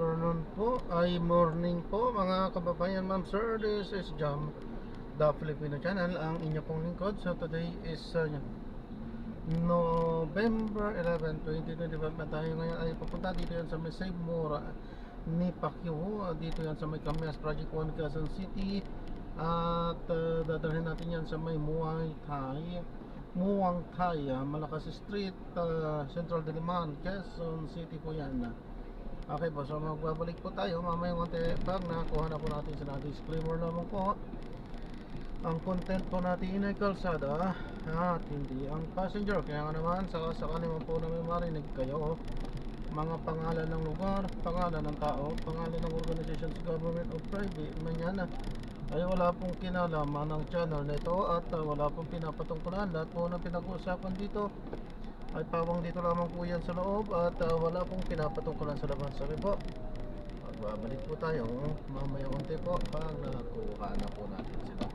afternoon po, ay morning po mga kababayan, ma'am sir. This is Jam, the Filipino channel, ang inyo pong lingkod. So today is November 11, 2025 na tayo ngayon ay papunta dito yan sa may Save Mora ni Pacquiao. Dito yan sa may Camias Project 1 Quezon City. At dadalhin natin yan sa may Muang Thai, Malakas Street, Central Diliman, Quezon City po yan. Okay po, so magbabalik po tayo mamaya konti pag nakuha na po natin sa disclaimer naman po. Ang content po natin ay kalsada at hindi ang passenger. Kaya nga naman sakali man po namin marinig kayo mga pangalan ng lugar, pangalan ng tao, pangalan ng organizations, government o private man yan ay wala pong kinalaman ng channel na ito at wala pong pinapatungkulan. Lahat po ng pinag-uusapan dito ay pawang dito lamang po yan sa loob at wala pong pinapatungkulan sa labas. Sabi po, magbabalik po tayo mamaya unti po pag nakuha na po natin sila.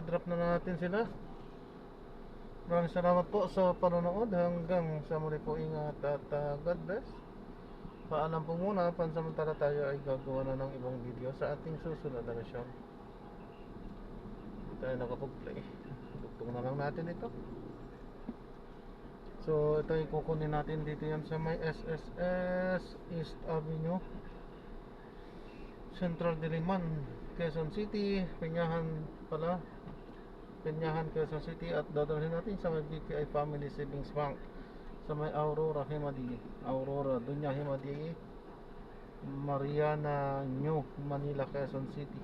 Drop na natin sila. Maraming salamat po sa panonood. Hanggang sa muli po, ingat at God bless. Paalam po muna, pansamantala tayo ay gagawa na ng ibang video sa ating susunod na mission. Hindi tayo nakapag-play. Dugtong na lang natin ito. So ito yung kukunin natin dito yan sa may SSS East Avenue, Central Diliman, Quezon City, Peñahan, Quezon City. At dadalhin natin sa may BPI Family Savings Bank sa may Aurora Dunya Himadi, Mariana New Manila, Quezon City.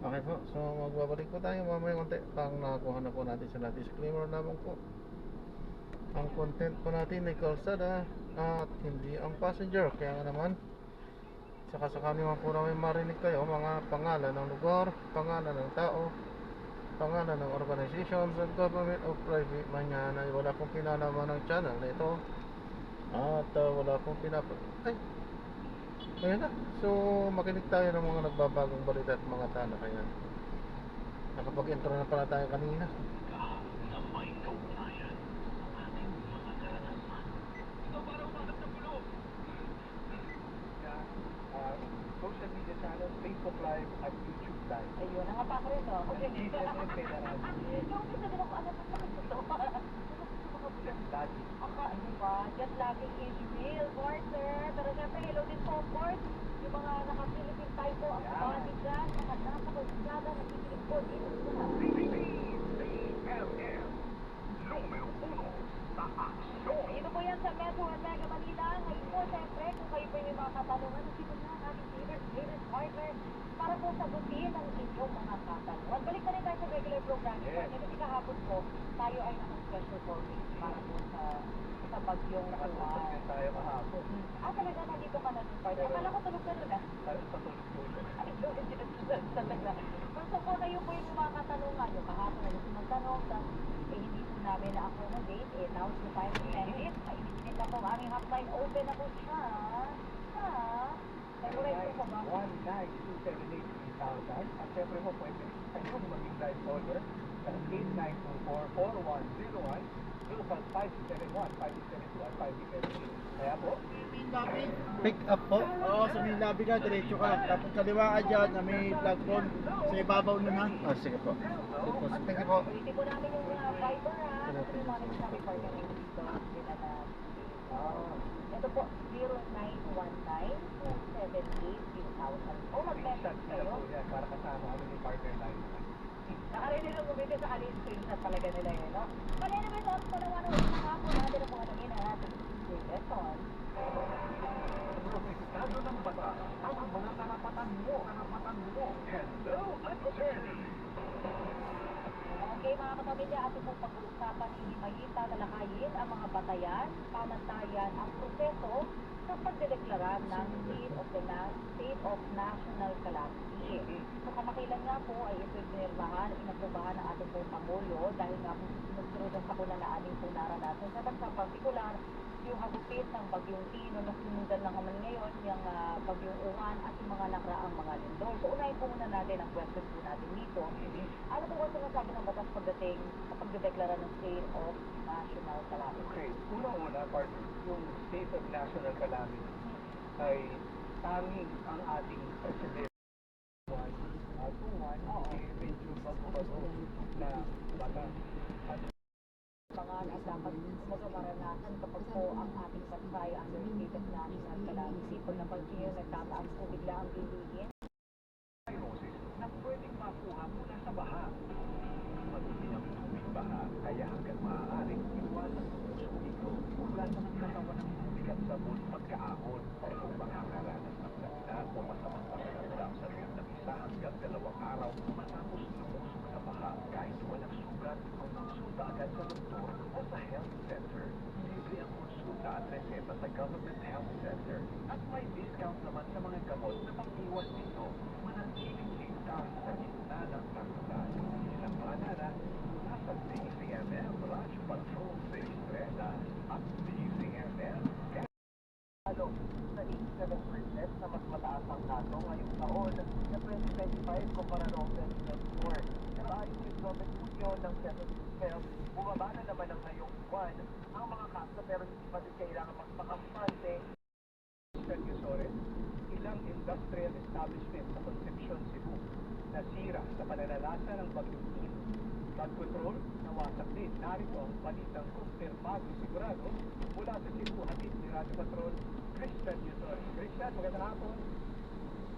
Okay po, so magbabalik po tayo mamaya konti pang nakakuha na po natin sa disclaimer naman po. Ang content po natin ay kalsada at hindi ang passenger. Kaya nga naman sakali man po namin marinig kayo mga pangalan ng lugar, pangalan ng tao, pangalan ng organizations and government o private man yan ay wala pong kinalaman ng channel na ito at wala pong ayun na. So makinig tayo ng mga nagbabagong balita at mga talakayan. Nakapag-intro na pala tayo kanina. Social media channel, Facebook Live at YouTube Live. Ayun, nakapa ko rin, no? At GSM Federal. Yung gusto din ako, ano pa ito? Just Daddy. Ano ba? Just laging Israel, partner. Pero syempre, hello din po, of course. Yung mga naka-Philippine tayo po, ang body dyan, mga nasa pagkada, nakikinig po dito sa BBBMM, numero 1 sa aksyon. Ito po yan sa Metro at Mega Manila. Ngayon po, syempre, kung kayo po yung mga katanungan, dito na ang ating favorite partner para po sagutin ang inyong mga katanungan. Balik na rin tayo sa regular programming. Yes. Kasi kahapon po, tayo ay naka-special forming para po sa bagyong Nakatutok din tayo kahapon. talaga nandito ka na din, partner. Akala ko tulog ka na na. Tayo sa tulog-tulog. Ay, sorry, sinasulat talaga. Basta po kayo po yung mga katanungan. Yung kahapon na gusto magtanong, hindi po namin na-accommodate. Now it's the time to send it. Mainit na po ang aming hotline. Open na po siya. Nag-ready po ba? 19278 at syempre po pwede kayo maging live caller sa 8924-4101 05-571-572 at 573. Kaya po, Pick up po. Oo, sa may labi ka, diretso ka. Tapos kaliwa ka dyan, na may plug roll. Sa ibabaw nun ha. Sige po. Sige po. Thank you po. Ulitin po namin yung Viber ha. yung dito, sila na ito po, 0919-278-8000. O mag-message Screenshot nila kayo. po yan para kasama kami ni partner line. Nakarinig lang bumili sa alin screenshot talaga nila yun, no? But anyway, tapos po naman ang mga hapon natin ang mga nangin ang ating lesson. Protektado ng batas ang mga karapatan mo. Hello, attorney! Okay mga kapamilya, ating pong pag-uusapan hindi mahita lalakayin ang mga batayan, pamantayan ang proseso sa pagdedeklara ng State of National Calamity. So kamakailan nga po ay ito'y pinirmahan, inaprubahan ng ating pong Pangulo dahil nga po sunod-sunod ang sakuna na ating po naranasan sa bansa partikular yung hagupit ng bagyong Tino na sunundan lang naman ngayon yung bagyong Uwan at yung mga nakraang mga lindol. So unahin po muna natin ang question po natin dito. Ano po ba sinasabi ng batas pagdating sa pagdedeklara ng State of National Calamity? Okay, una-una, partner, yung state of national calamity ay tanging ang ating presidente. Medyo bago-bago na bata. At Mga at dapat magamaranasan kapag po ang ating bansa ay under State of National Calamity. Pag napansin nyo, nagtataas po bigla ang bilihin. viruses na pwedeng makuha mula sa baha. Matindi ang tubig baha, kaya hanggang maaaring iwasan ang puso ito. Hugasan ang katawan ng tubig at sabon pagkaahon. Kung makakaranas ng sakna o masamang pakiramdam sa loob ng 1 hanggang 2 araw matapos lumusok sa baha kahit walang sugat, konsulta agad sa doktor o sa health center. Libre ang konsulta at reseta sa Government Health Center at may discount naman sa mga gamot na pang-iwas nito. Manatiling ligtas sa gitna ng tagulan. Ilang panara, nasa DCMM Radyo Patrol sa Estrella at DCMM. Ano, sa 87% na mas mataas ang kaso ngayong taon na 2025 kumpara noong 2024. Pero ayon sa Islamic Union ng Census Bureau, bumaba na naman ang ngayong buwan ang mga kaso pero hindi pa din kailangan magpakampante. Sergio ilang industrial establishment sa Concepcion, Cebu nasira sa pananalasa ng bagyong Tino. Flood control, nawasak din. Narito ang balitang kumpirmado sigurado mula sa Cebu, hatid ni Radyo Patrol, Christian Yusor. Christian, magandang hapon.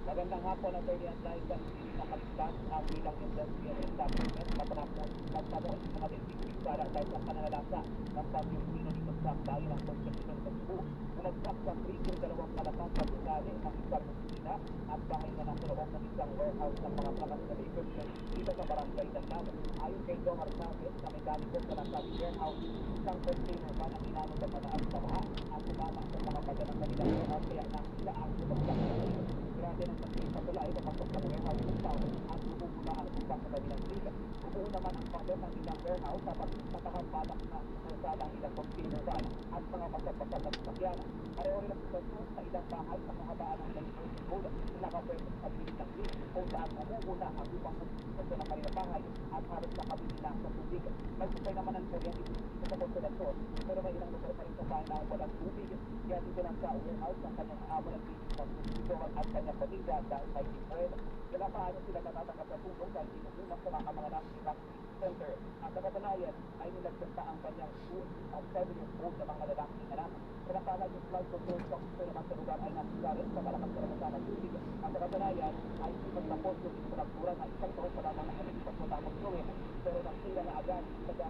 Magandang hapon at ay dahil sa hindi nakaligtas ang ilang industrial establishment matapos mga dentistik para dahil sa pananalasa ng bagyong Tino dito sa dahil ng Concepcion sa Cebu. Bumagsak sa krigong 2 palapag sa gulali ng isang opisina at bahay na nasa loob ng isang warehouse ng mga production equipment dito sa barangay Dandan. Ayon kay Don Arnavez na mekaniko sa nasabing warehouse, isang container van ang inanong na mataas sa baha at sumama sa mga baga ng kanilang warehouse kaya nakila ang bumagsak sa krigong. Grabe ng pagkain sa tula ay papasok sa warehouse ng tao at bumubula ang upang sa kanilang krigong. Bubuo naman ang pader ng ilang warehouse sa pagkakabalak na sa ilang container van at mga basag-basag na sasakyan. Pareho rin ang sitwasyon sa ilang bahay sa kahabaan ng Daliburg Road na nakapwede sa pilit ng lift kung saan mamumula ang upang sitwasyon ng kanilang bahay at halos nakabili lang sa tubig. May supply naman ang kuryente sa konsulasyon pero may ilang lugar pa rin sa bahay na walang tubig. Kaya dito lang sa warehouse ng kanyang amo ng distributor at kanyang pamilya dahil may different. Wala pa ano sila natatanggap na tulong dahil inuulang sa mga national center. At sa katunayan ay nilagpunta ang kanyang 2 at 7 years old na mga lalaking anak. Samantala yung flood control officer naman sa lugar ay nasiga rin sa malakas karanasan ng tubig. At sa katunayan ay ipagtapos yung isulagtura na 1 taon pa lamang nakalipas matapos gawin. Pero nasira na agad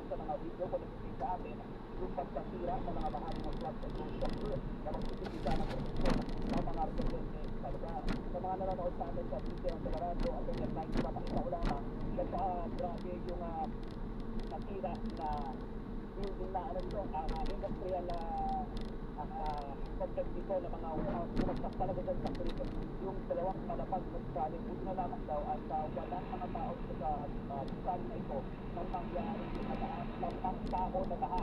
sa mga video ko nagsisin sa atin yung pagkasira sa mga bahagi ng flood control officer na magsisipisa ng proteksyon ng mga residente sa lugar. Sa mga nanonood sa atin sa video ng Colorado at ang yan live mapakita ko lamang grabe yung nasira na building na industrial concept dito ng mga bumagsak talaga dyan sa krito. Yung 2 palapag ng saling buti na lamang daw at walang mga tao sa saling na ito nang mangyari ng tao na baha.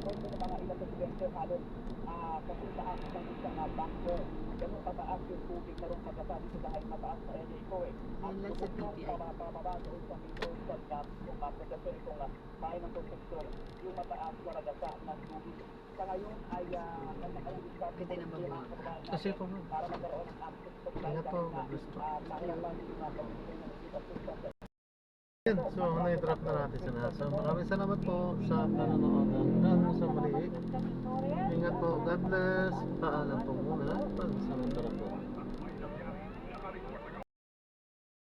Kwento ng mga ilang residente halos kasuntaan ng isang bangko. Ganun pataas yung tubig na rin pagkasali sila ay mataas na area ito eh. At lubog yung pababa doon sa Midroad Dam, yung pagkasali itong bahay ng Concepcion, yung mataas na ragasa ng tubig. Sa ngayon ay Kasi po mo. para magkaroon ng access to Kaya po, gusto. nahirapan yung pagkakasali. So, na-drop na natin sila. So, maraming salamat po sa panonood. Hanggang God bless. Paalam po muna. Pag-samantala po.